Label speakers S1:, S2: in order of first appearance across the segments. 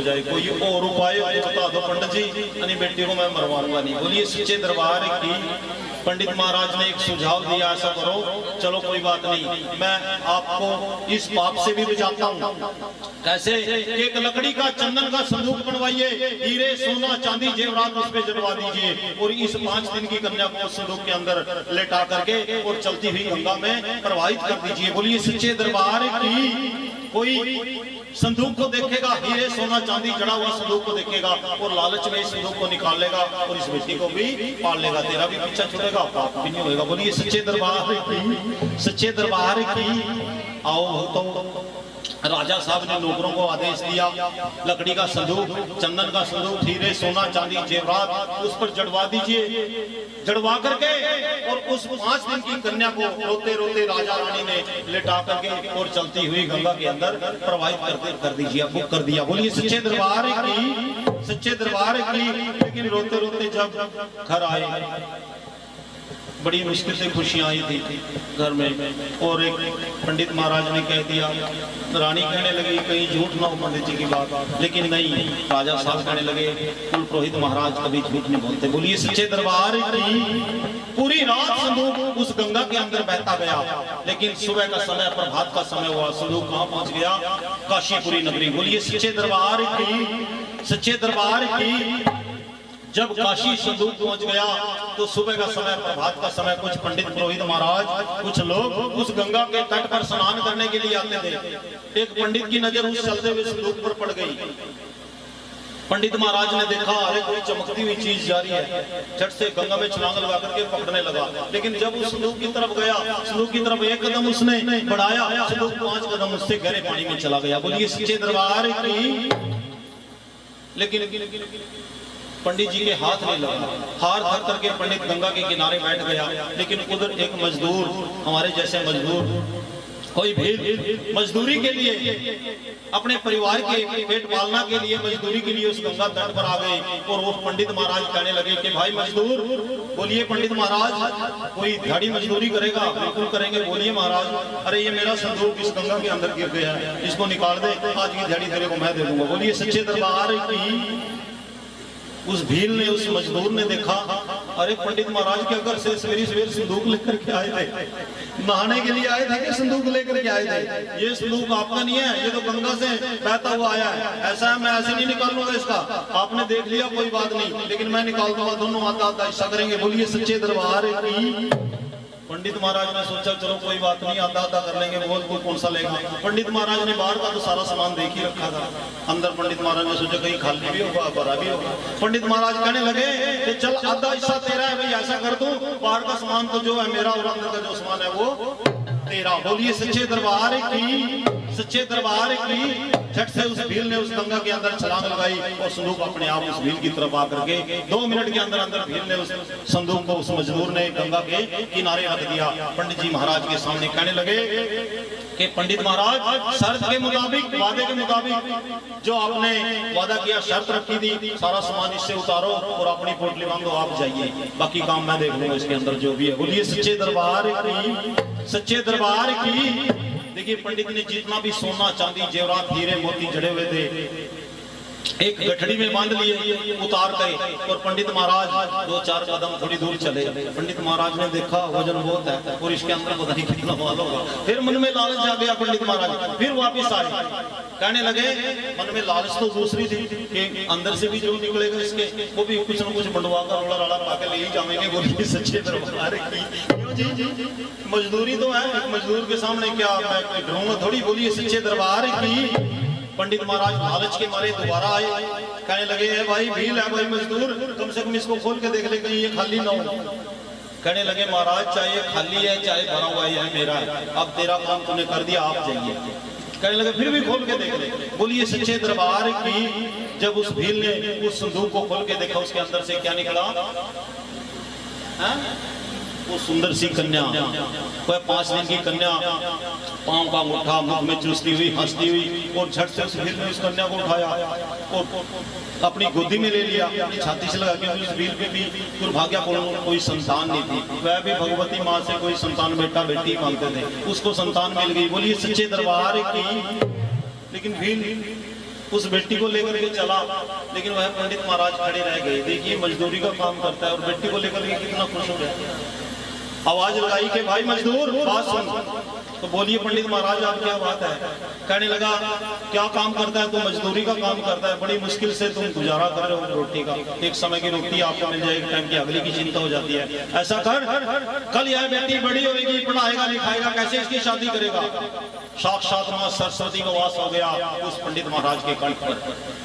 S1: जाए कोई और उपाय बता दो पंडित जी, अनि बेटी को मैं मरवाऊंगा नहीं। बोलिए सच्चे दरबार की। पंडित महाराज ने एक सुझाव दिया, ऐसा करो, चलो कोई बात नहीं, मैं आपको इस पाप से भी बचाता हूँ। कैसे? एक लकड़ी का चंदन का संदूक बनवाइए, हीरे सोना चांदी जेवरात उस पे जड़वा दीजिए और इस 5 दिन की कन्या को उस संदूक के अंदर लेटा करके और चलती हुई गंगा में प्रवाहित कर दीजिए। बोलिए सच्चे दरबार की। कोई संदूक को देखेगा, हीरे सोना चांदी जड़ा हुआ संदूक को देखेगा और लालच में इस संदूक को निकाल लेगा और इस बेटी को भी पाल लेगा, तेरा भी पीछा छुड़ेगा, पाप भी नहीं होगा। बोलिए सच्चे दरबार की। सच्चे दरबार की। आओ तो राजा साहब ने नौकरों को आदेश दिया, लकड़ी का संदूक, चंदन का संदूक, हीरे सोना चांदी जेवरात उस पर जड़वा दीजिए। जड़वा करके और उस 5 दिन की कन्या को रोते रोते राजा रानी ने लेटा करके और चलती हुई गंगा के अंदर प्रवाहित कर दीजिए, बुक कर दिया। बोलिए सच्चे दरबार की। सच्चे दरबार की। लेकिन रोते रोते जब घर आए, बड़ी मुश्किल से खुशियां आई थी घर में, और एक पंडित महाराज ने कह दिया, रानी कहने लगी कहीं झूठ ना हो पंडित जी की बात, लेकिन नहीं, राजा साहब कहने लगे कुल पुरोहित महाराज कभी झूठ नहीं बोलते। बोलिए सच्चे दरबार की। पूरी रात संदूक उस गंगा के अंदर बहता गया, लेकिन सुबह का समय, प्रभात का समय हुआ, संदूक कहाँ पहुंच गया? काशीपुरी नगरी। बोलिए सच्चे दरबार की। सच्चे दरबार की। जब काशी संदूक पहुंच गया तो सुबह का समय, प्रभात का समय, कुछ पंडित पुरोहित महाराज, कुछ लोग उस गंगा के तट पर स्नान करने के लिए आते थे। एक पंडित की नजर उस चलते हुए संदूक पर पड़ गई। पंडित महाराज ने देखा, अरे कोई चमकती हुई चीज जा रही है, झट से गंगा में छलांग लगा करके पकड़ने लगा। लेकिन जब उस संदूक की तरफ गया, संदूक की तरफ एक कदम उसने बढ़ाया, संदूक 5 कदम उससे गहरे पानी में चला गया। बोलिए सच्चे दरबार की। लेकिन पंडित जी के हाथ नहीं लगा, हार थक करके पंडित गंगा के किनारे बैठ गया। लेकिन उधर एक मजदूर, हमारे जैसे मजदूर, कोई भी मजदूरी के लिए, अपने परिवार के पेट पालना के लिए, मजदूरी के लिए उस गंगा तट पर आ गए। और वो पंडित महाराज कहने लगे कि भाई मजदूर। बोलिए पंडित महाराज, कोई दिहाड़ी मजदूरी करेगा? बिल्कुल करेंगे। बोलिए महाराज। अरे ये मेरा संदूक इस गंगा के अंदर गिर गया है, इसको निकाल दे, आज की दिहाड़ी तेरे को मैं दे दूंगा। बोलिए सच्चे दरबार की। उस भील ने, उस मजदूर ने देखा, अरे पंडित महाराज के घर से सवेरे सवेरे संदूक लेकर के आए थे, नहाने के लिए आए थे कि संदूक लेकर के आए थे? ये संदूक आपका नहीं है, ये तो गंगा से बहता हुआ आया है। ऐसा है, मैं ऐसे नहीं निकाल लूंगा इसका, आपने देख लिया कोई बात नहीं, लेकिन मैं निकाल दूंगा, दोनों आधा आधा हिस्सा करेंगे। बोलिए सच्चे दरबार की। पंडित महाराज ने सोचा चलो कोई बात नहीं, आधा आधा कर लेंगे, बहुत को कौन सा लेगा। पंडित महाराज ने बाहर का तो सारा सामान देख ही रखा था, अंदर पंडित महाराज ने सोचा कहीं खाली भी होगा, भरा भी होगा। पंडित महाराज कहने लगे कि चल आधा हिस्सा तेरा है भाई, ऐसा कर दूं, बाहर का सामान तो जो है मेरा और अंदर का जो सामान है वो तेरा। बोलिए सच्चे दरबार की। सच्चे दरबार की। झट से उस भील ने उस गंगा के अंदर छलांग लगाई और संदूक अपने आप उस भील की तरफ आकर के 2 मिनट के अंदर अंदर भील ने उस संदूक को उस मजदूर ने गंगा के किनारे रख दिया। पंडित जी महाराज के सामने कहने लगे कि पंडित महाराज, शर्त के मुताबिक, वादे के मुताबिक जो आपने वादा किया, शर्त रखी थी, सारा सामान इससे उतारो और अपनी पोटली बांधो, आप जाइए, बाकी काम मैं देख लूंगा इसके अंदर जो भी है। बोलिए सच्चे दरबार की। सच्चे दरबार की। देखिए पंडित ने जितना भी सोना चांदी जेवरात हीरे मोती जड़े हुए थे एक गठड़ी में बांध लिए, उतार गए। और पंडित महाराज 2-4 कदम थोड़ी दूर चले। पंडित महाराज ने देखा वजन बहुत है और इसके अंदर पता नहीं कितना माल होगा। फिर मन में लालच आ गया पंडित महाराज, फिर वापिस आए, कहने लगे, मन में लालच तो दूसरी थी कि अंदर से भी जो निकलेगा इसके वो भी कुछ न कुछ बंटवा कर रोला राड़ा पाके ले ही जाएंगे। बोलिए सच्चे दरबार की। मजदूरी तो है, एक मजदूर के सामने क्या मैं डरूंगा थोड़ी। बोलिए सच्चे दरबार की। पंडित महाराज लालच के मारे दोबारा आए, कहने लगे भाई भील है, भाई मजदूर, कम से कम इसको खोल के देख ले कहीं ये खाली ना हो। कहने लगे महाराज चाहे खाली है चाहे भरा हुआ है, मेरा है, अब तेरा काम तूने कर दिया, आप जाइए। कहने लगे फिर भी खोल के देख ले। बोलिए सच्चे दरबार की। जब उस भील ने उस संदूक को खोल के देखा, उसके अंदर से क्या निकला? वो सुंदर सी कन्या, वह 5 दिन की कन्या, पांव का मुट्ठा, मुख में चूसती हुई, हंसती हुई, और झट से उस भील ने उस कन्या को उठाया और अपनी गोदी में ले लिया, अपनी छाती से लगा के। उस भील पे भी दुर्भाग्यपूर्ण कोई संतान नहीं थी, वह भी भगवती माँ से कोई संतान बेटा बेटी मांगते थे, उसको संतान मिल गई। बोलिए सच्चे दरबार की। लेकिन भील उस बेटी को लेकर के चला, लेकिन वह पंडित महाराज खड़े रह गए। देखिए मजदूरी का काम करता है और बेटी को लेकर के कितना खुश हो गया। आवाज लगाई कि भाई मजदूर बात सुन। तो बोलिए पंडित महाराज आप क्या बात है। कहने लगा क्या काम करता है, तो मजदूरी का काम करता है, बड़ी मुश्किल से तुम गुजारा कर रहे हो रोटी का, एक समय की रोटी आपको मिल जाएगी, टाइम की अगले की चिंता हो जाती है। ऐसा कर, कल यह बेटी बड़ी होगी, पढ़ाएगा लिखाएगा, कैसे इसकी शादी करेगा। साक्षात मां सरस्वती का वास हो गया उस पंडित महाराज के कंठ पर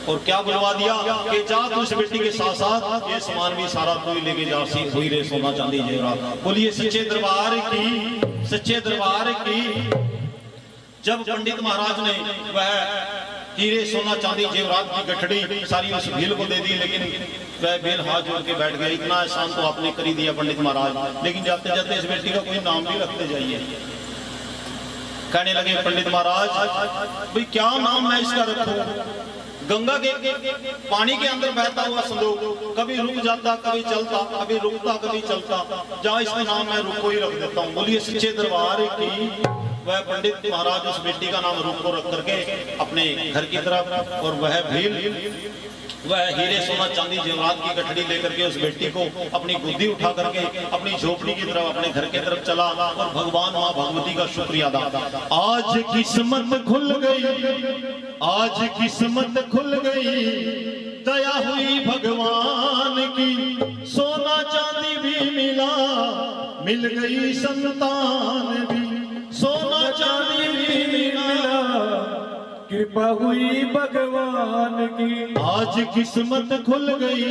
S1: और क्या बुलवा दिया कि जा तू उस बेटी के साथ साथ ये सामान भी सारा तू ही लेके जा, हीरे सोना चांदी जेवरात। बोलिए सच्चे दरबार की, सच्चे दरबार की। जब पंडित महाराज ने वह हीरे सोना चांदी जेवरात की गठड़ी सारी उस भील को दे दी, लेकिन वह भील हाथ जोड़ के बैठ गया। इतना एहसान तो आपने कर ही दिया पंडित महाराज, लेकिन जाते जाते इस बेटी का कोई नाम भी रखते जाइए। कहने लगे पंडित महाराज भाई क्या नाम मैं इसका रखूं। गंगा के पानी के अंदर बहता हुआ संदूक, कभी रुक जाता, कभी चलता, कभी रुकता, कभी चलता, जहाँ इसका नाम मैं रुको ही रख देता हूँ। बोलिए सच्चे दरबार की। वह पंडित महाराज उस बेटी का नाम रुको रख करके अपने घर की तरफ, और वह भील वह हीरे सोना चांदी जेवरात की गठड़ी लेकर के उस बेटी को अपनी गुद्दी उठा करके अपनी झोपड़ी की तरफ, अपने घर की तरफ चला और भगवान मां भगवती का शुक्रिया अदा। आज किस्मत खुल गई, आज किस्मत खुल गई, दया हुई भगवान की, सोना चांदी भी मिला, मिल गई संतान भी, सोना चांदी भी मिला, कृपा हुई भगवान की। आज किस्मत खुल गई,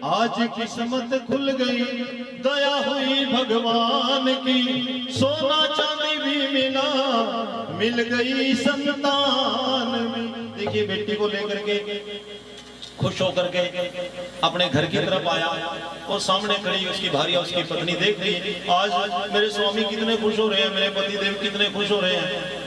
S1: आज किस्मत खुल गई, दया हुई भगवान की, सोना चांदी भी मिला, मिल गई संतान में। देखिए बेटी को लेकर के खुश होकर के अपने घर की तरफ आया और सामने खड़ी उसकी भार्या, उसकी पत्नी देख रही, आज मेरे स्वामी कितने खुश हो रहे हैं, मेरे पति देव कितने खुश हो रहे हैं।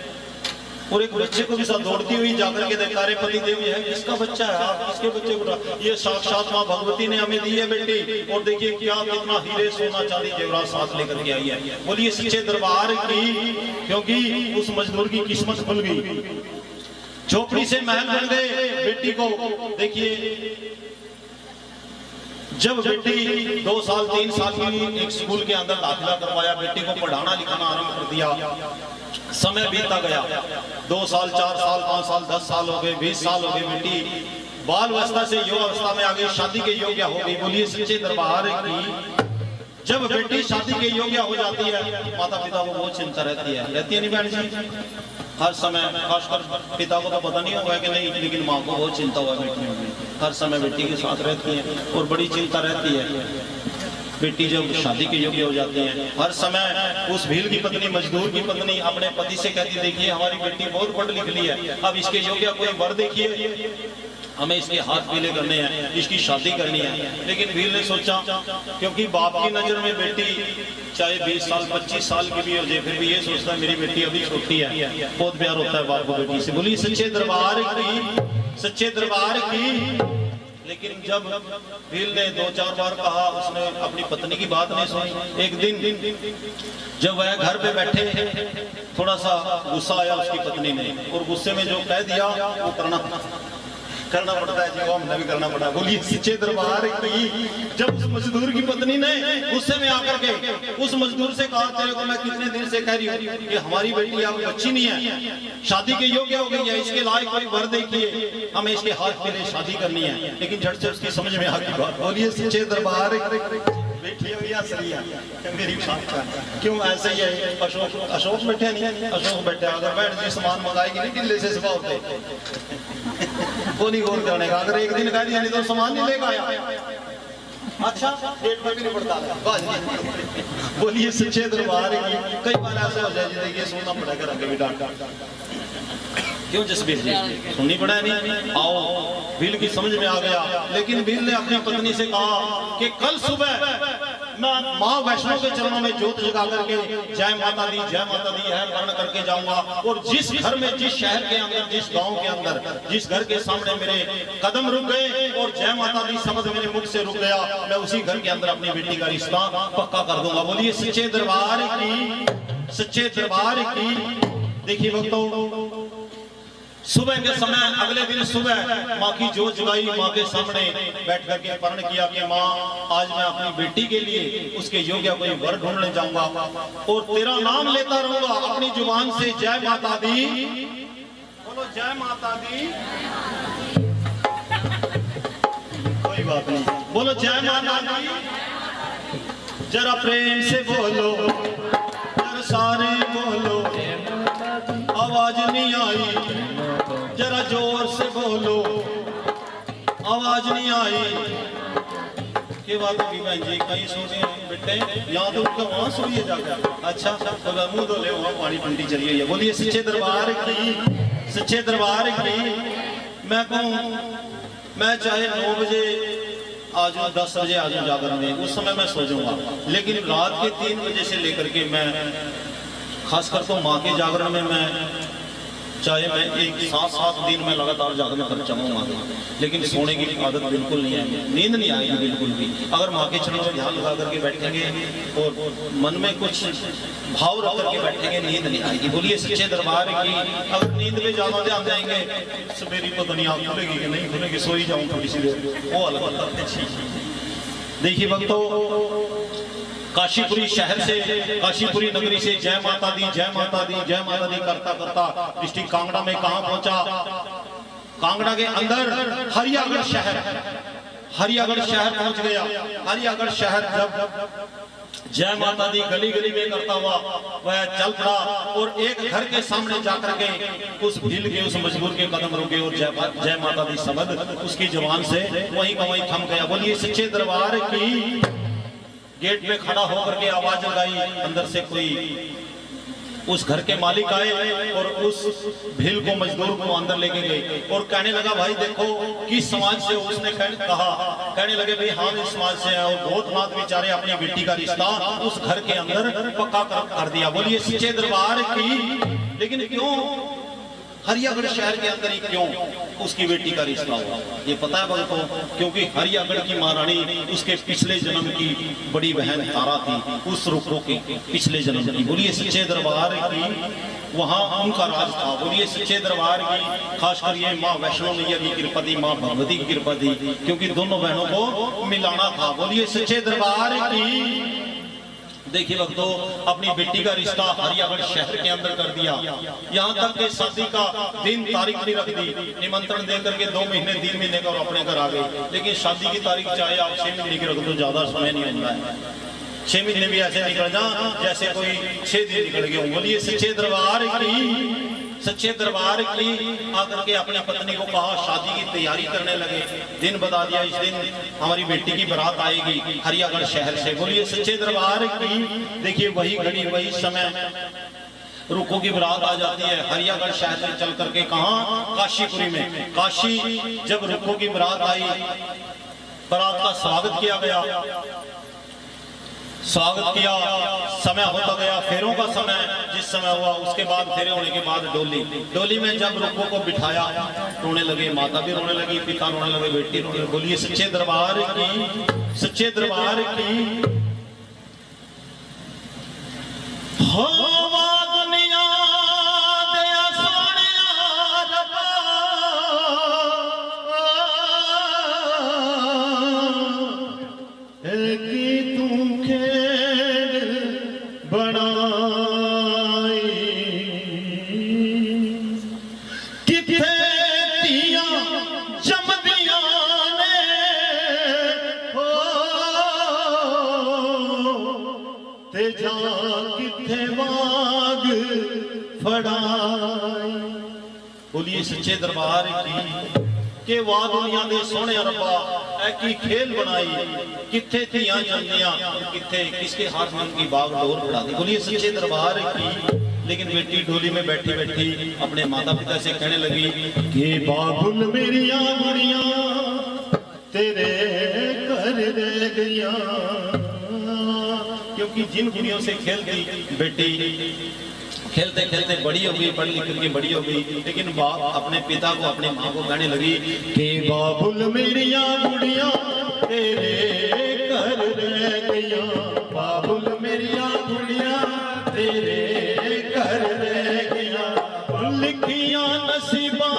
S1: और एक बच्चे को भी साथ दौड़ती हुई जाकर के देखा, रे पति देव है किसका बच्चा है, आप किसके बच्चे को, ये साक्षात मां भगवती ने हमें दी है बेटी, और देखिए क्या कितना हीरे सोना चांदी जेवरात साथ लेकर के आई है। बोलिए सच्चे दरबार की। क्योंकि उस मजदूर की किस्मत खुल गई, झोपड़ी से महल बन गए बेटी को। देखिए जब बेटी 2 साल 3 साल की एक स्कूल के अंदर दाखिला करवाया, बेटी को पढ़ाना लिखाना आरंभ कर दिया, समय बीतता गया, 2 साल 4 साल 5 साल 10 साल हो गए, 20 साल हो गए, बेटी बाल अवस्था से युवा अवस्था में आ गई, शादी के योग्य हो गई। बोलिए सच्चे दरबार की। जब बेटी शादी के योग्य हो जाती है, माता पिता को बहुत चिंता रहती है नहीं बहन जी, हर समय, खासकर पिता को तो पता नहीं होगा कि नहीं, लेकिन माँ को बहुत चिंता हुआ बेटी में, हर समय बेटी के साथ रहती है और बड़ी चिंता रहती है। बेटी जब शादी के योग्य हो जाते हैं, हर समय उस भील की पत्नी, मजदूर की पत्नी अपने पति से कहती, देखिए हमारी बेटी बहुत पढ़ लिख ली है, अब इसके योग्य कोई वर देखिए, हमें इसके हाथ पीले करने हैं, इसकी शादी करनी है। लेकिन भील ने सोचा, क्योंकि बाप की नजर में बेटी चाहे 20 साल 25 साल की भी हो जाए, फिर भी ये सोचता है मेरी बेटी अभी छोटी है, बहुत प्यार होता है बाप को बेटी से। बोली सच्चे दरबार की, सच्चे दरबार की। लेकिन जब भील ने 2-4 बार कहा, उसने अपनी पत्नी की बात नहीं सुनी। एक दिन जब वह घर पे बैठे, थोड़ा सा गुस्सा आया उसकी पत्नी ने, और गुस्से में जो कह दिया वो करना पड़ता है जी, वो हमने भी करना पड़ा। बोलिए सच्चे दरबार की। जब उस मजदूर की पत्नी ने गुस्से में आकर के उस मजदूर से कहा, तेरे को मैं कितने दिन से कह रही हूँ कि हमारी बेटी अब बच्ची नहीं है, शादी के योग्य हो गई है, इसके लायक कोई वर देखिए, हमें इसके हाथ पे शादी करनी है। लेकिन झट से उसकी समझ में आ गई बात। बोलिए सच्चे दरबार बैठी हुई मेरी क्यों ऐसे ही है। अशोक बैठे नहीं, अशोक बैठे, अगर बैठ जी सामान मंगाएगी नहीं ढिल्ले से सिवा होते वो नहीं गौर करने का। अगर एक दिन कह दिया नहीं तो सामान नहीं लेगा आया, अच्छा पेट में भी नहीं पड़ता। बोलिए सच्चे दरबार की। कई बार ऐसा हो जाए देखिए सोना पड़ेगा रंग भी डांट क्यों जसबीर जी सुननी पड़ा नहीं। आओ भील की समझ में आ गया, लेकिन भील ने अपनी पत्नी से कहा कि कल सुबह मैं माँ वैष्णो के चरणों में जोत जगा करके जय माता दी है वर्ण करके जाऊंगा, और जिस घर में, जिस शहर के अंदर, जिस गांव के अंदर, जिस घर के सामने मेरे कदम रुक गए और जय माता दी शब्द मेरे मुख से रुक गया, मैं उसी घर के अंदर अपनी बेटी का रिश्ता पक्का कर दूंगा। बोलिए सच्चे दरबार की, सच्चे दरबार की। देखिए भक्तों, सुबह के समय अगले दिन सुबह माँ की जोत जगाई, माँ के सामने बैठ करके प्रण किया कि माँ आज मैं अपनी बेटी के लिए उसके योग्य कोई वर ढूंढने जाऊंगा और तेरा नाम लेता रहूंगा अपनी जुबान से। जय माता दी, बोलो जय माता दी। कोई बात नहीं, बोलो जय माता दी। जरा प्रेम से बोलो, जरा सारे बोलो, आवाज नहीं आई। जरा जोर से बोलो, आवाज नहीं आई। के बात होगी बहन जी, कहीं सोचे बेटे यहाँ तो उनका वहां सोइए जाकर। अच्छा तो मुंह धो ले, वहां पानी पंटी चली है। बोलिए सच्चे दरबार की, सच्चे दरबार की। मैं कहूँ मैं चाहे 9 बजे आ जाऊँ, 10 बजे आ जाऊँ जागरण में, उस समय मैं सो जाऊंगा, लेकिन रात के 3 बजे से लेकर के मैं खासकर तो माँ के जागरण में मैं चाहे मैं एक 7 दिन में लगातार जागरण कर चलूंगा, लेकिन सोने की आदत बिल्कुल नहीं है, नींद नहीं आएगी बिल्कुल भी। अगर माँ के चरणों में ध्यान लगा करके बैठेंगे और मन में कुछ भाव रख करके बैठेंगे, नींद नहीं आएगी। बोलिए सच्चे दरबार की। अगर नींद में ज्यादा ध्यान जाएंगे, सवेरी तो दुनिया खुलेगी कि नहीं खुलेगी, सो ही जाऊँ थोड़ी सी देर, वो अलग बात है। देखिए भक्तों, काशीपुरी शहर से, काशीपुरी नगरी से जय माता दी, जय माता दी, जय माता दी करता करता डिस्ट्रिक्ट कांगड़ा में कहां पहुंचा? कांगड़ा के अंदर हरियागढ़ शहर, हरियागढ़ शहर पहुंच गया। हरियागढ़ शहर जब जय माता दी गली गली में करता हुआ वह चल पड़ा और एक घर के सामने जाकर के उस भील के, उस मजबूर के कदम रुके और जय माता दी शब्द उसकी जुबान से वहीं का वहीं थम गया। बोलिए सच्चे दरबार की। गेट में खड़ा होकर के आवाज लगाई, अंदर से कोई उस घर के मालिक आए और उस भील को, मजदूर को अंदर लेके गए और कहने लगा भाई देखो किस समाज से? उसने कहा, कहने लगे भाई हाँ इस समाज से है, और बहुत नाथ बेचारे अपनी बेटी का रिश्ता उस घर के अंदर पक्का कर दिया। बोलिए सच्चे दरबार की। लेकिन क्यों हरियागढ़ शहर के अंदर ही क्यों उसकी बेटी का रिश्ता हुआ? ये पता है भक्तों, क्योंकि हरियागढ़ की महारानी उसके पिछले जन्म की बड़ी बहन तारा थी, उस रुखो के पिछले जन्म की। बोलिए सच्चे दरबार की। वहां उनका राज था। बोलिए सच्चे दरबार की। खासकर ये माँ वैष्णो मैया की कृपा थी, माँ भगवती की कृपा थी, क्योंकि दोनों बहनों को मिलाना था। बोलिए सच्चे दरबार की। देखिए भक्तों, अपनी बेटी का रिश्ता हरियागढ़ शहर के अंदर कर दिया। यहाँ तक के शादी का दिन तारीख भी रख दी, निमंत्रण दे करके 2 महीने 3 महीने का और अपने घर आ गए। लेकिन शादी की तारीख चाहे आप 6 महीने की रख दो, ज्यादा समय नहीं होता है। 6 महीने भी ऐसे निकल जा जैसे कोई 6 दिन निकल गए। बोलिए सच्चे दरबार की। सच्चे दरबार की। आकर के अपनी पत्नी को कहा, शादी की तैयारी करने लगे। दिन बता दिया, इस दिन हमारी बेटी की बारात आएगी हरियागढ़ शहर से। बोलिए सच्चे दरबार की। देखिए वही घड़ी वही समय रुको की बारात आ जाती है हरियागढ़ शहर से चल करके। कहां? काशीपुरी में। काशी जब रुको की बारात आई, बारात का स्वागत किया गया, स्वागत किया। समय होता गया, फेरों का समय जिस समय हुआ, उसके बाद फेरे होने के बाद डोली, डोली में जब रुको को बिठाया, रोने लगे, माता भी रोने लगी, पिता रोने लगे, बेटी रोने लगी। बोलिए सच्चे दरबार की। सच्चे दरबार की। हो दुनिया दया सोनिया रब्बा, की तू खेल बनाई, किथे दिया जमदिया ने हो ते जा किथे वाग फड़ाई। बोलिए सच्चे दरबार की। के वाह दुनिया दे सोने रब्बा ऐ की खेल बनाई, किथे थियां जंदियां, किथे किसके हाथ में उनकी बाग डोर बढ़ा दी। बोलिए सच्चे दरबार की। लेकिन बेटी डोली में बैठी बैठी अपने माता पिता से कहने लगी कि बाबुल मेरिया गुड़िया तेरे घर रह गया। क्योंकि जिन गुड़ियों से खेलती बेटी खेलते खेलते बड़ी हो गई, पढ़ लिख के बड़ी हो गई, लेकिन बाप अपने पिता को, अपने माँ को कहने लगी कि बाबुल मेरिया गुड़िया तेरे घर रह गया, बाबुल मेरिया गुड़िया तेरे घर रह गया, लिखिया नसीबा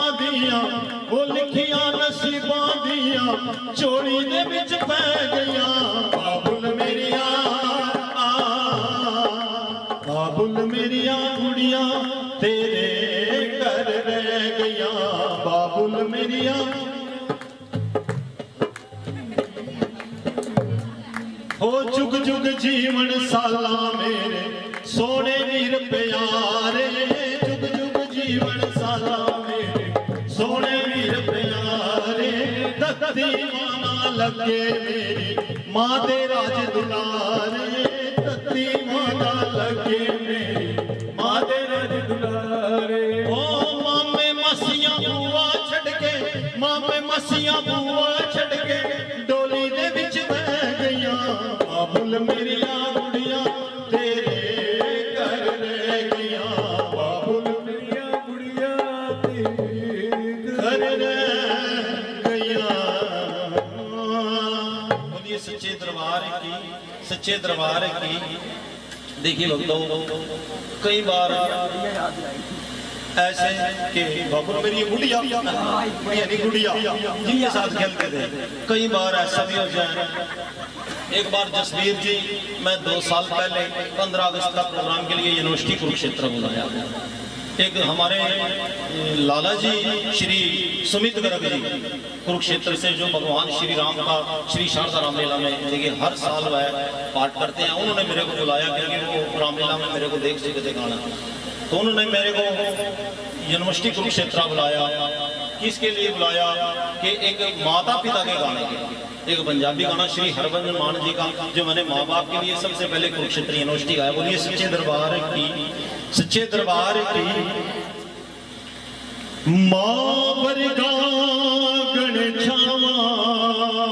S1: चोली दे विच पै गईया बाबुल मेरिया बाबुल मेरिया कुड़िया तेरे घर रह गईया बाबुल मेरिया हो जुग जुग जीवन साला मेरे सोने वीर प्यारे जुग जुग जीवन साला मेरे सोने वीर प्यारे तत्ती माना लगे मेरी माँ दे राज दुलारे तत्ती माना लगे मेरी माँ दे राज दुलारे ओ मामे मसियां बुआ छड़ के मामे मसियां बुआ छड़ के डोली दे विच बह गईया बाबुल मेरिया गुड़िया तेरे घर रह गईया बाबुल मेरिया गुड़िया तेरे घर रह गईया। बोलिए सच्चे दरबार की सच्चे दरबार की। देखिए भक्तों कई बार ऐसे कि बाबुल मेरी गुड़िया गुड़िया नहीं गुड़िया जिनके साथ खेलते थे कई बार ऐसा भी हो जाए। एक बार जसवीर जी मैं 2 साल पहले 15 अगस्त का प्रोग्राम के लिए यूनिवर्सिटी कुरुक्षेत्र बुलाया। एक हमारे लाला जी श्री सुमित गर्ग जी कुरुक्षेत्र से जो भगवान श्री राम का श्री शारदा रामलीला में देखिए हर साल वह पाठ करते हैं। उन्होंने मेरे को बुलाया क्योंकि वो रामलीला में मेरे को देख सकते गाना, तो उन्होंने मेरे को यूनिवर्सिटी कुरुक्षेत्र बुलाया। किसके लिए बुलाया कि एक माता पिता के गाने के लिए एक पंजाबी गाना श्री हरभजन मान जी का जो मैंने माँ बाप के लिए सबसे पहले कुरुक्षेत्र यूनिवर्सिटी गाया। बोलिए सच्चे दरबार की सच्चे दरबार की। माँ वर्गा गण छावा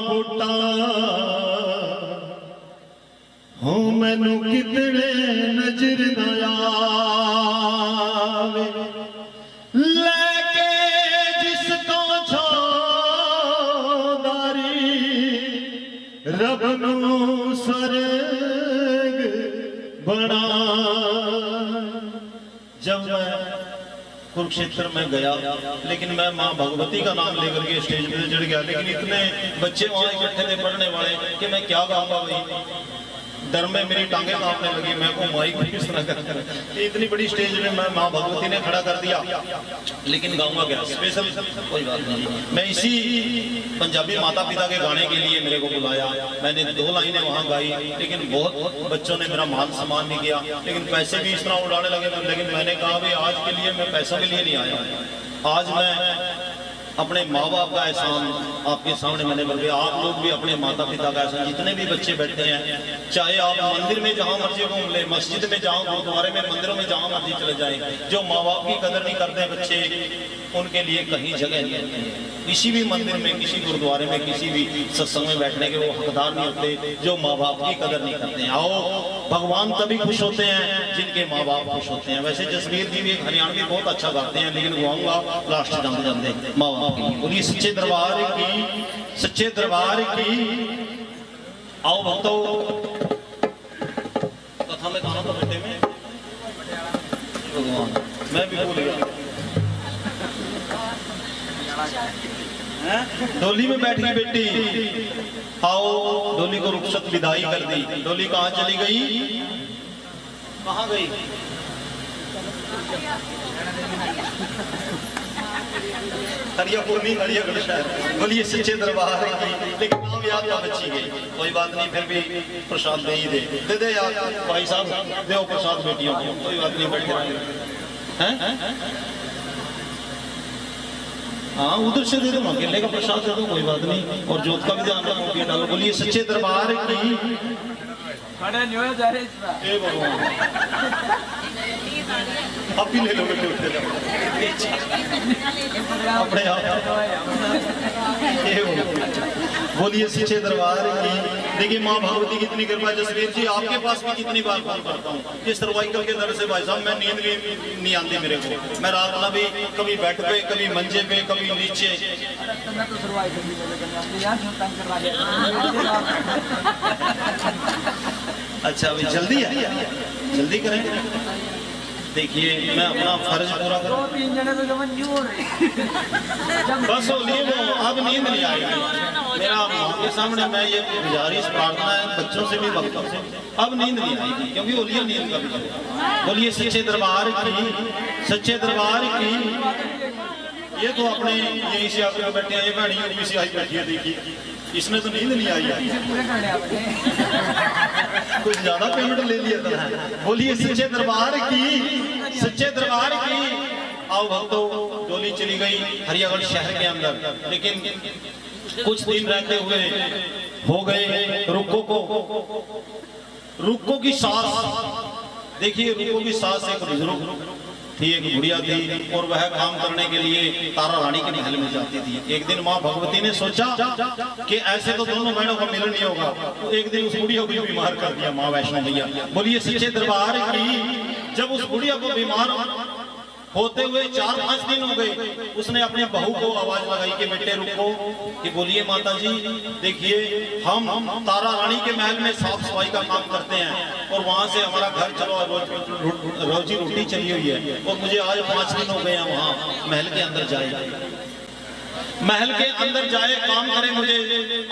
S1: बूटा हो मैनू कितने नजर न आवे लेके जिसको छादारी रब नू सरग बना। जब मैं कुरुक्षेत्र में गया लेकिन मैं माँ भगवती का नाम लेकर के स्टेज पे चढ़ गया, लेकिन इतने बच्चे वहां इकट्ठे थे पढ़ने वाले कि मैं क्या गाऊंगा भाई। डर में मेरी टांगे कांपने लगी, मैं को माइक किस तरह कर इतनी बड़ी स्टेज में मैं माँ भगवती ने खड़ा कर दिया, लेकिन गाऊंगा क्या स्पेशल कोई बात नहीं। मैं इसी पंजाबी माता पिता के गाने के लिए मेरे को बुलाया, मैंने 2 लाइनें वहां गाई, लेकिन बहुत बच्चों ने मेरा मान सम्मान नहीं किया, लेकिन पैसे भी इस तरह उड़ाने लगे। लेकिन मैंने कहा भाई आज के लिए मैं पैसों के लिए नहीं आया, आज मैं अपने माँ बाप का एहसान आपके सामने मैंने बोल दिया। आप लोग भी अपने माता पिता का एहसान, जितने भी बच्चे बैठे हैं, चाहे आप मंदिर में जहाँ मर्जी घूम ले, मस्जिद में जाओ, गुरुद्वारे में, मंदिरों में जहाँ मर्जी चले जाए, जो माँ बाप की कदर नहीं करते बच्चे उनके लिए कहीं जगह नहीं है। किसी भी मंदिर में, किसी गुरुद्वारे में, किसी भी सत्संग में बैठने के वो हकदार नहीं होते जो माँ बाप की कदर नहीं करते हैं। आओ भगवान तभी खुश होते हैं जिनके माँ बाप खुश होते हैं। वैसे जसवीर जी भी एक हरियाणवी बहुत अच्छा गाते हैं, लेकिन गाऊंगा लास्ट दम जाते माँ बाप की। बोलिए सच्चे दरबार की सच्चे दरबार की। आओ भक्तों कथा में कहा था बेटे में भगवान मैं भी भूल गया। डोली में बैठ गई बेटी, आओ डोली को रुखसत विदाई कर दी। डोली कहाँ चली गई, कहाँ गई? हरियापुरनी हरियागढ़ शहर। बोलिए सच्चे दरबार की। लेकिन नाम याद ना बची गई, कोई बात नहीं, फिर भी प्रसाद दे ही दे दे यार भाई साहब, दो प्रसाद बेटियों को, कोई बात नहीं, बैठ हैं। हाँ उधर से दे दो, अकेले का प्रसाद दे दो, कोई बात नहीं, और जोत का भी ध्यान रखो डालो। बोलिए सच्चे दरबार की। आप भी ले लो बेटे, अपने आप। बोलिए सच्चे दरबार की। देखिए माँ भगवती की इतनी कृपा। जसवीर जी आपके पास भी कितनी बार फोन करता हूँ कि सर्वाइकल के दर्द से भाई साहब मैं नींद नहीं आती मेरे को, मैं रात में भी कभी बेड पे, कभी मंजे पे, कभी नीचे। अच्छा अभी जल्दी है, जल्दी करें। देखिए मैं अपना फर्ज पूरा करूं। बस हो लिए वो अब नींद नहीं आएगी, मेरा माँ के सामने मैं ये गुजारिश प्रार्थना है बच्चों से भी वक्तों से, अब नींद नहीं आएगी क्योंकि बोलिए नींद का भी। बोलिए सच्चे दरबार की, सच्चे दरबार की। ये तो अपने यहीं से आकर बैठे हैं, ये बहनी यूपी से आई बैठी है, देखिए इसमें तो नींद नहीं आई है, कुछ ज्यादा पेमेंट ले लिया था। बोलिए सच्चे दरबार की, सच्चे दरबार की। आओ भक्तों, डोली चली गई हरियागढ़ शहर के अंदर, लेकिन कुछ दिन रहते हुए हो गए रुक्को को, रुक्को की सास। देखिए रुक्को की सास एक बुजुर्ग थी, एक बुढ़िया थी, और वह काम करने के लिए तारा रानी के महल में जाती थी। एक दिन माँ भगवती ने सोचा कि ऐसे तो दोनों बहनों का मिलन नहीं होगा, तो एक दिन उस बुढ़िया को बीमार कर दिया माँ वैष्णो मैया। बोलिए सच्चे दरबार की। जब उस बुढ़िया को बीमार होते हुए 4-5 दिन हो गए, उसने अपने बहू को आवाज लगाई कि बेटे रुको, कि बोलिए माता जी देखिए हम तारा रानी के महल में साफ सफाई का काम करते हैं और वहां से हमारा घर चलो रोजी रोटी चली हुई है, और मुझे आज 5 दिन हो गए हैं वहां महल के अंदर जाए, महल के अंदर जाए काम करे, मुझे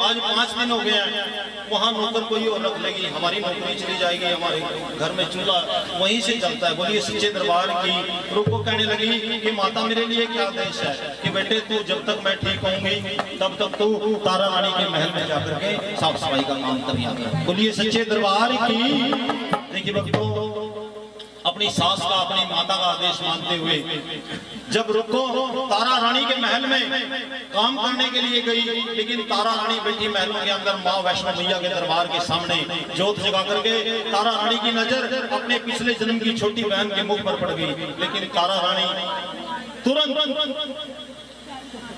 S1: आज 5 दिन हो गए हैं। वहां नौकर कोई और रख लेगी, हमारी नौकरी चली जाएगी, हमारे घर में चूल्हा वहीं से चलता है। बोलिए सच्चे दरबार की। रुको कहने लगी कि माता मेरे लिए क्या आदेश है, कि बेटे तू जब तक मैं ठीक होंगी तब तक तू तारा रानी के महल में जाकर के साफ सफाई का काम करिए। बोलिए सच्चे दरबार की। देखिए भक्तों, अपनी सास का, अपनी माता का आदेश मानते हुए जब रुको तारा रानी के महल में काम करने के लिए गई, लेकिन तारा रानी बैठी महलों के अंदर माँ वैष्णो मैया के दरबार के सामने जोत जगा करके तारा रानी की नजर अपने पिछले जन्म की छोटी बहन के मुख पर पड़ गई। लेकिन तारा रानी तुरंत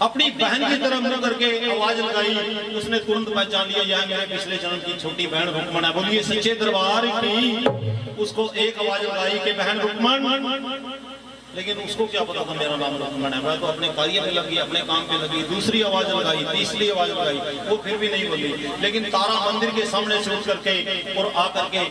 S1: अपनी बहन की तरफ मुंह करके आवाज लगाई, उसने तुरंत पहचान लिया यह मेरे पिछले जन्म की छोटी बहन रुक्मण है। बोलिए सच्चे दरबार की। उसको एक आवाज लगाई कि बहन रुक्मण, लेकिन उसको क्या पता था मेरा नाम रुक्मण है, मैं तो अपने कार्य में लगी, अपने काम पे लगी। दूसरी आवाज लगाई, तीसरी आवाज लगाई, वो फिर भी नहीं बोली। लेकिन तारा मंदिर के सामने से उठ करके और आकर के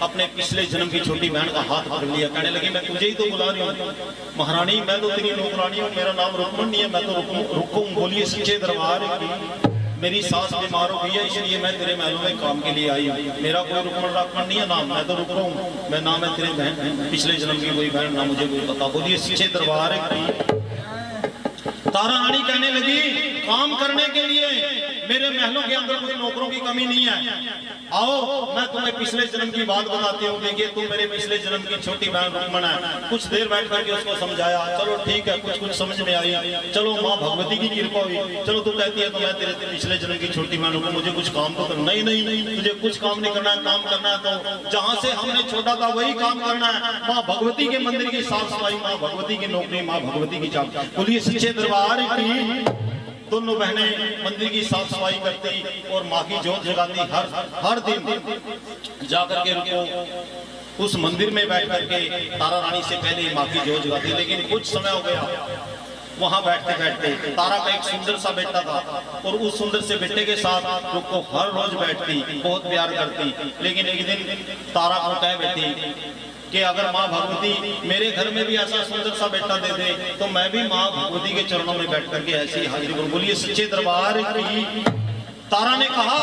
S1: अपने पिछले जन्म की छोटी बहन का हाथ पकड़ लिया, कहने लगी मैं तुझे ही तो बुला रही हूँ महारानी, मैं तो तेरी नौकरानी हूँ, मेरा नाम रुक्मण नहीं है, मैं तो रुको। बोलिए सच्चे दरबार की। मेरी सास बीमार हो गई है, इसलिए मैं तेरे महलों में काम के लिए आई हूँ। मेरा कोई रुक्मण राकमण नहीं है नाम, मैं तो रुको हूँ, मैं नाम है तेरे बहन, पिछले जन्म की कोई बहन, ना मुझे कोई पता। बोलिए सच्चे दरबार की। तारा रानी कहने लगी काम करने के लिए मेरे महलों के अंदर कोई नौकरों की कमी नहीं है, आओ मैं तुम्हें पिछले जन्म की बात बताती हूँ। देखिए तुम मेरे पिछले जन्म की छोटी बहन रुक्मण है। कुछ देर बैठ करके उसको समझाया, चलो ठीक है, कुछ समझ में आई, चलो माँ भगवती की कृपा हुई, चलो तू कहती है तो मैं तेरे पिछले जन्म की छोटी बहन हूँ, मुझे कुछ काम तो करना। नहीं, तुझे कुछ काम नहीं करना है, काम करना है तो जहाँ से हमने छोड़ा था वही काम करना है। माँ भगवती के मंदिर की साफ सफाई, माँ भगवती की नौकरी, माँ भगवती की चाक। बोलिए सच्चे दरबार की। दोनों बहनें मंदिर की साफ सफाई करती और माँ की जोत जगाती। हर दिन जाकर के रुको उस मंदिर में बैठ करके तारा रानी से पहले माँ की जोत जगाती। लेकिन कुछ समय हो गया, वहां बैठते बैठते तारा का एक सुंदर सा बेटा था, और उस सुंदर से बेटे के साथ रुको हर रोज बैठती, बहुत प्यार करती। लेकिन एक दिन तारा को कह बैठी कि अगर माँ भगवती मेरे घर में भी ऐसा सुंदर सा बेटा दे दे तो मैं भी माँ भगवती के चरणों में बैठ करके ऐसी हाजिरी करूं। बोलिए सच्चे दरबार की। तारा ने कहा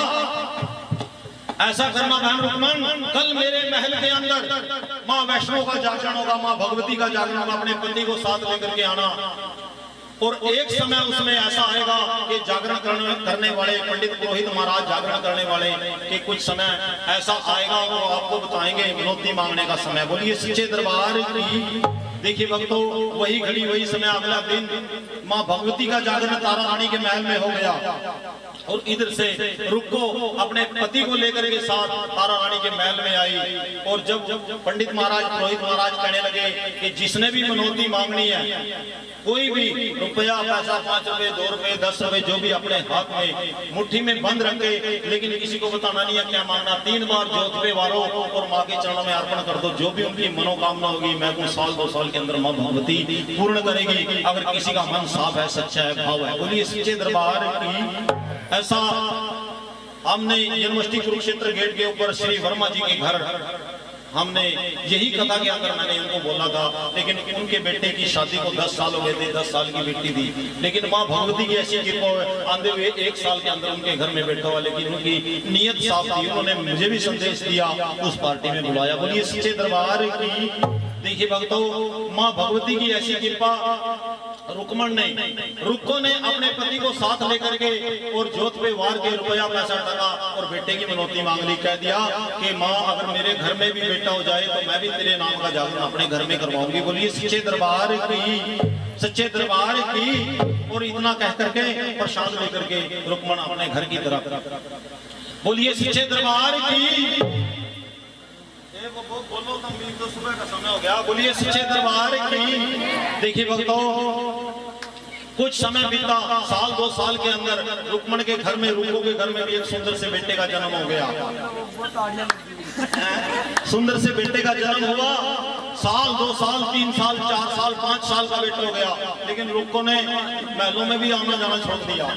S1: ऐसा करना बहन रुक्मण, कल मेरे महल के अंदर माँ वैष्णो का जागरण होगा, माँ भगवती का जागरण होगा, अपने पति को साथ लेकर के आना। और एक समय उसमें ऐसा आएगा कि जागरण करने वाले पंडित पुरोहित महाराज जागरण करने वाले कि कुछ समय ऐसा आएगा वो आपको बताएंगे मनौती मांगने का समय। बोलिए सच्चे दरबार की। देखिए भक्तों, वही घड़ी वही समय अगला दिन माँ भगवती का जागरण तारा रानी के महल में हो गया, और इधर से रुको अपने पति को लेकर के साथ तारा रानी के महल में आई। और जब पंडित महाराज पुरोहित महाराज कहने लगे कि जिसने भी मनौती मांगनी है, कोई भी रुपया पैसा 5 रुपए 2 रुपए 10 रुपए जो भी अपने हाथ में मुट्ठी में बंद रखे, लेकिन किसी को बताना नहीं है क्या मांगना। 3 बार जोत पे वारो और माँ के चरणों में अर्पण कर दो, जो भी उनकी मनोकामना होगी मैं कुछ साल 2 साल के अंदर माँ भगवती पूर्ण करेगी, अगर किसी का मन साफ है, सच्चा है, भाव है। बोलिए सच्चे दरबार की। ऐसा हमने यूनिवर्सिटी कुरुक्षेत्र गेट के ऊपर श्री वर्मा जी के घर हमने यही कथा के अंदर मैंने उनको बोला था, लेकिन उनके बेटे की शादी को 10 साल हो गए थे, 10 साल की बेटी थी, लेकिन माँ भगवती की ऐसी कृपा आंधे हुए 1 साल के अंदर उनके घर में बैठा हुआ, लेकिन उनकी नीयत साफ थी। उन्होंने मुझे भी संदेश दिया, उस पार्टी में बुलाया। बोलिए सच्चे दरबार की। देखिए भक्तों, माँ भगवती की ऐसी कृपा, रुक्मण ने, रुक्को ने अपने पति को साथ लेकर के और जोत पे वार के रुपया पैसा टका और बेटे की मनौती मांग ली। कह दिया कि माँ अगर मेरे घर में भी बेटा हो जाए तो मैं भी तेरे नाम का जागरण अपने घर में करवाऊंगी। बोलिए सच्चे दरबार की, सच्चे दरबार की। और इतना कह करके प्रसाद लेकर के रुक्मण अपने घर की तरफ। बोलिए सच्चे दरबार की। बोलो तो सुबह का समय हो गया। बोलिए सच्चे दरबार की। देखिए भक्तों, कुछ समय बीता, 1-2 साल के अंदर रुक्मण के घर में, रुक्को के घर में भी एक सुंदर से बेटे का जन्म हो गया। सुंदर से बेटे का जन्म हुआ। 1 2 साल 3 साल 4 साल 5 साल का बेटा हो गया, लेकिन रुक्को ने महलों में भी आना जाना छोड़ दिया,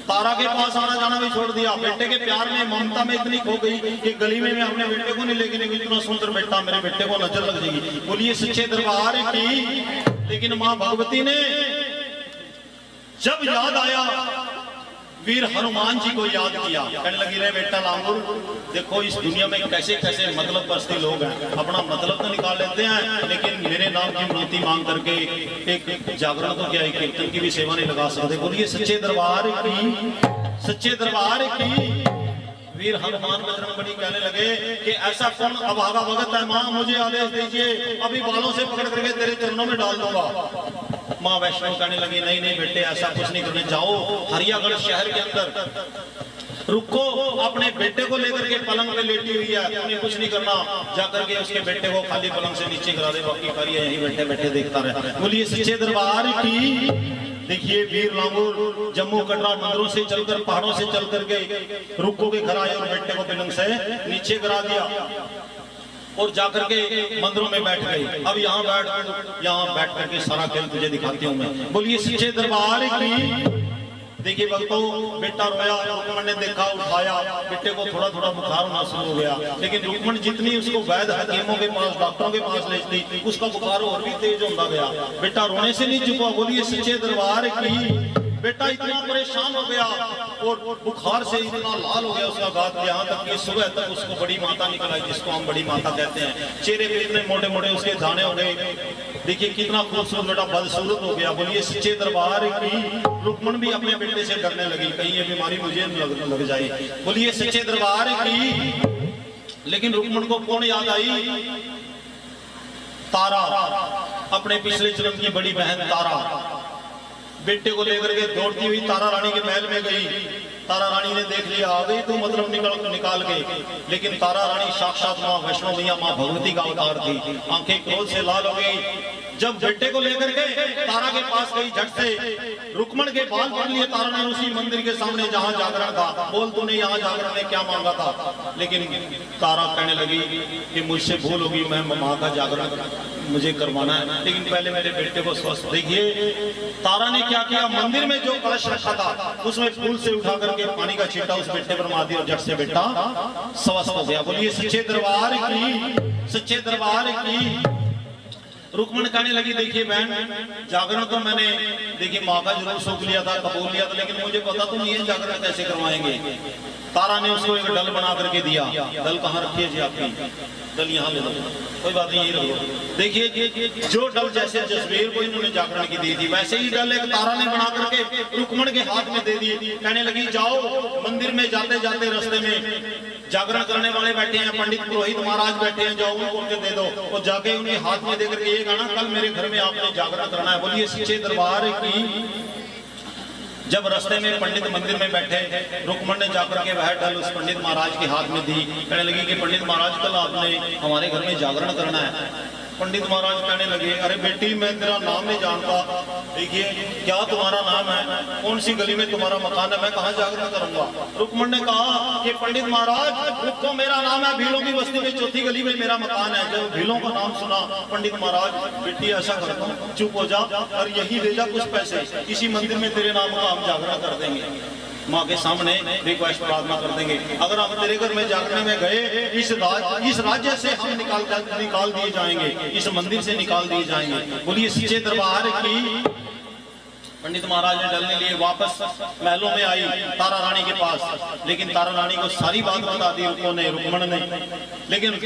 S1: तारा के पास आना जाना भी छोड़ दिया। बेटे के प्यार में, ममता में इतनी खो गई कि गली में मैं अपने बेटे को नहीं लेके निकली, इतना सुंदर बेटा, मेरे बेटे को नजर लग जाएगी। बोलिए सच्चे दरबार की। लेकिन माँ भगवती ने जब याद आया, वीर हनुमान जी को याद किया। कहने लगी, रे बेटा लांगुर, देखो इस दुनिया में कैसे कैसे मतलब परस्ती लोग हैं, अपना मतलब तो निकाल लेते हैं, लेकिन मेरे नाम की मनौती मांग करके एक जागरण तो क्या, एक कीर्तन की भी सेवा नहीं लगा सकते। बोलिए सच्चे दरबार की, सच्चे दरबार की। वीर हनुमान बजरंगबली कहने लगे कि ऐसा कौन अभागा भगत है, माँ मुझे आदेश दीजिए, अभी बालों से पकड़ करके तेरे चरणों में डाल दूंगा। माँ वैष्णो कहने लगी, नहीं नहीं बेटे, ऐसा कुछ नहीं करने। जाओ हरियागढ़ शहर के अंदर, रुको अपने बेटे को लेकर के पलंग पे लेटी हुई है, उन्हें कुछ नहीं करना, जाकर के उसके बेटे को खाली पलंग से नीचे गिरा दे, बाकी कार्य यहीं बैठे बैठे देखता रहे। बोलिए सच्चे दरबार की। देखिए वीर लांगुर जम्मू कटरा मंदिरों से चलकर, पहाड़ों से चल करके रुक्को के घर आए और बेटे को पलंग से नीचे गिरा दिया और जाकर के मंदिरों में बैठ गई। अब यहाँ बैठ करके सारा खेल तुझे दिखाती हूँ मैं। बोलिए सच्चे दरबार की। देखिए भक्तों, बेटा रोया, रुक्मण ने देखा, उठाया, बेटे को थोड़ा थोड़ा बुखार होना शुरू हो गया, लेकिन रुक्मण जितनी उसको वैद्य हकीमों के पास, डॉक्टरों के पास ले गई, उसका बुखार और भी तेज होता गया। बेटा रोने से नहीं चुका। बोलिए सच्चे दरबार की। बेटा इतना परेशान हो गया और बुखार से इतना लाल हो गया उसका गात, यहाँ तक कि सुबह तक उसको बड़ी माता निकल आई, जिसको हम बड़ी माता कहते हैं। चेहरे पे इतने मोटे मोटे उसके दाने हो गए। देखिए कितना खूबसूरत बेटा बदसूरत हो गया। बोलिए सच्चे दरबार की। रुक्मण भी अपने बेटे से डरने लगी, कहीं ये बीमारी मुझे लग जाए। बोलिए सच्चे दरबार की। लेकिन रुक्मण को कौन याद आई? तारा, अपने पिछले जन्म की बड़ी बहन तारा। बेटे को लेकर के दौड़ती हुई तारा रानी के महल में गई। तारा रानी ने देख लिया, आ गई तो मतलब निकाल के, लेकिन तारा रानी साक्षात माँ वैष्णो मैया, माँ भगवती का अवतार थी। आंखें क्रोध से लाल हो गई। जब बेटे को लेकर के तारा के पास गई, झट से रुक्मण के बाल पकड़ लिए तारा ने उसी मंदिर के सामने जहाँ जागरण था। बोल तूने यहाँ जागरण में क्या मांगा था? लेकिन तारा कहने लगी कि मुझसे भूल होगी, मैं माँ का जागरण मुझे करवाना है, लेकिन पहले मेरे बेटे को स्वस्थ। देखिए तारा ने क्या किया, मंदिर में जो कलश रखा था उसमें फूल से उठा करके पानी का छींटा उस बेटे पर मार दिया और झट से बेटा स्वस्थ हो गया। बोलिए सच्चे दरबार की, सच्चे दरबार की। रुक्मण कहने लगी, देखिए बहन, जागरण तो मैंने देखिए माँ का जरूर सुख लिया था, कबूल लिया था, लेकिन मुझे पता तुम ये जागरण कैसे करवाएंगे। तारा ने उसको एक डल बना करके दिया। डल कहाँ रखी है जी आपकी? डल यहाँ ले लो, कोई बात नहीं, यही रखो। देखिए जो डल जैसे जसवीर को इन्होंने जागरण की दी थी, वैसे ही डल एक तारा ने बना करके रुक्मण के हाथ में दे दी। कहने लगी, जाओ मंदिर में जाते जाते रास्ते में जागरण करने वाले बैठे हैं, पंडित पुरोहित महाराज बैठे हैं, जाओ उनको उनके दे दो और जाके उनके हाथ में देकर के ये गाना, कल मेरे घर में आपने जागरण करना है। बोलिए सच्चे दरबार की। जब रास्ते में पंडित मंदिर में बैठे, रुक्मण ने जाकर के वह डल उस पंडित महाराज के हाथ में दी। कहने लगी कि पंडित महाराज कल आपने हमारे घर में जागरण करना है। पंडित महाराज कहने लगे, अरे बेटी मैं तेरा नाम नहीं जानता, देखिए क्या तुम्हारा नाम है, कौन सी गली में तुम्हारा मकान है, मैं कहाँ जागरण करूंगा। रुक्मण ने कहा कि पंडित महाराज रुको, मेरा नाम है भीलों की बस्ती में चौथी गली में मेरा मकान है। जब भीलों का नाम सुना पंडित महाराज, बेटी ऐसा करता हूँ, चुप हो जा और यही ले जा कुछ पैसे, इसी मंदिर में तेरे नाम का हम जागरण कर देंगे। माँ के सामने रिक्वेस्ट प्रार्थना कर देंगे। अगर हम तेरे घर में जागने में गए, इस राज्य से हम निकाल दिए जाएंगे, इस मंदिर से निकाल दिए जाएंगे। बोलिए सच्चे दरबार की। पंडित महाराज ने डलने लिए वापस महलों में आई तारा रानी के पास, लेकिन तारा रानी को सारी बात बता दी रुक्मण ने। लेकिन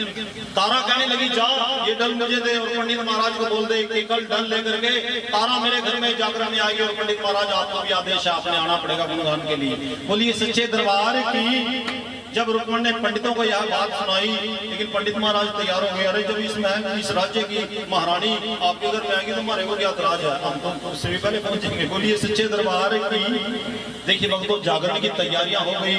S1: तारा कहने लगी जा ये डल मुझे दे और पंडित महाराज को बोल दे कि कल डल लेकर के तारा मेरे घर में जागरण में आएगी और पंडित महाराज आपको भी आदेश है, आपने आना पड़ेगा गुणगान के लिए। बोलिए सच्चे दरबार की। जब रुक्मण ने पंडितों को यह बात सुनाई, लेकिन पंडित महाराज तैयार हो गए। अरे जब इस राज्य की महारानी आपके घर में आएगी तो हमारे को क्या एतराज है, हम तो उससे भी पहले पहुंचेंगे। बोलिए सच्चे दरबार की। देखिए भक्तों, जागरण की तैयारियां हो गई।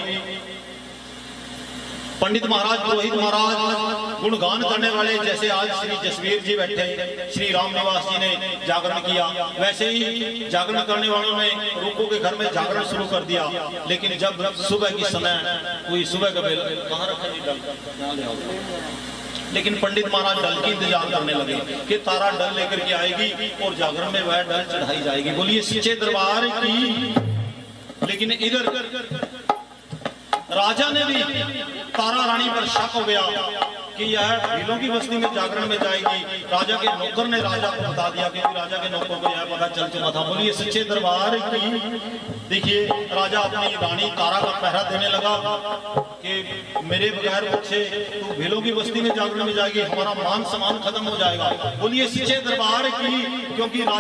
S1: पंडित महाराज, पुरोहित महाराज गुणगान करने वाले, जैसे आज श्री जसवीर जी बैठे, श्री राम निवास जी ने जागरण किया, वैसे ही जागरण करने वालों ने रूपों के घर में जागरण शुरू कर दिया। लेकिन जब सुबह की समय हुई, सुबह का बेल कहाँ रखा जी डल, लेकिन पंडित महाराज डल की इंतजार करने लगे कि तारा डल लेकर के आएगी और जागरण में वह डल चढ़ाई जाएगी। बोलिए सच्चे दरबार की। लेकिन इधर राजा ने भी तारा रानी पर शक हो गया कि यह भीलों की बस्ती में जागरण में जाएगी। राजा के नौकर ने राजा को बता दिया, क्योंकि राजा के नौकर को यह पता चल चुका था। बोलिए सच्चे दरबार की। देखिए राजा अपनी रानी तारा का पहरा देने लगा कि मेरे बगैर पूछे तू भीलों की बस्ती में जागरण में जाएगी, हमारा मान सम्मान खत्म हो जाएगा। बोलिए सच्चे दरबार की। क्योंकि राजा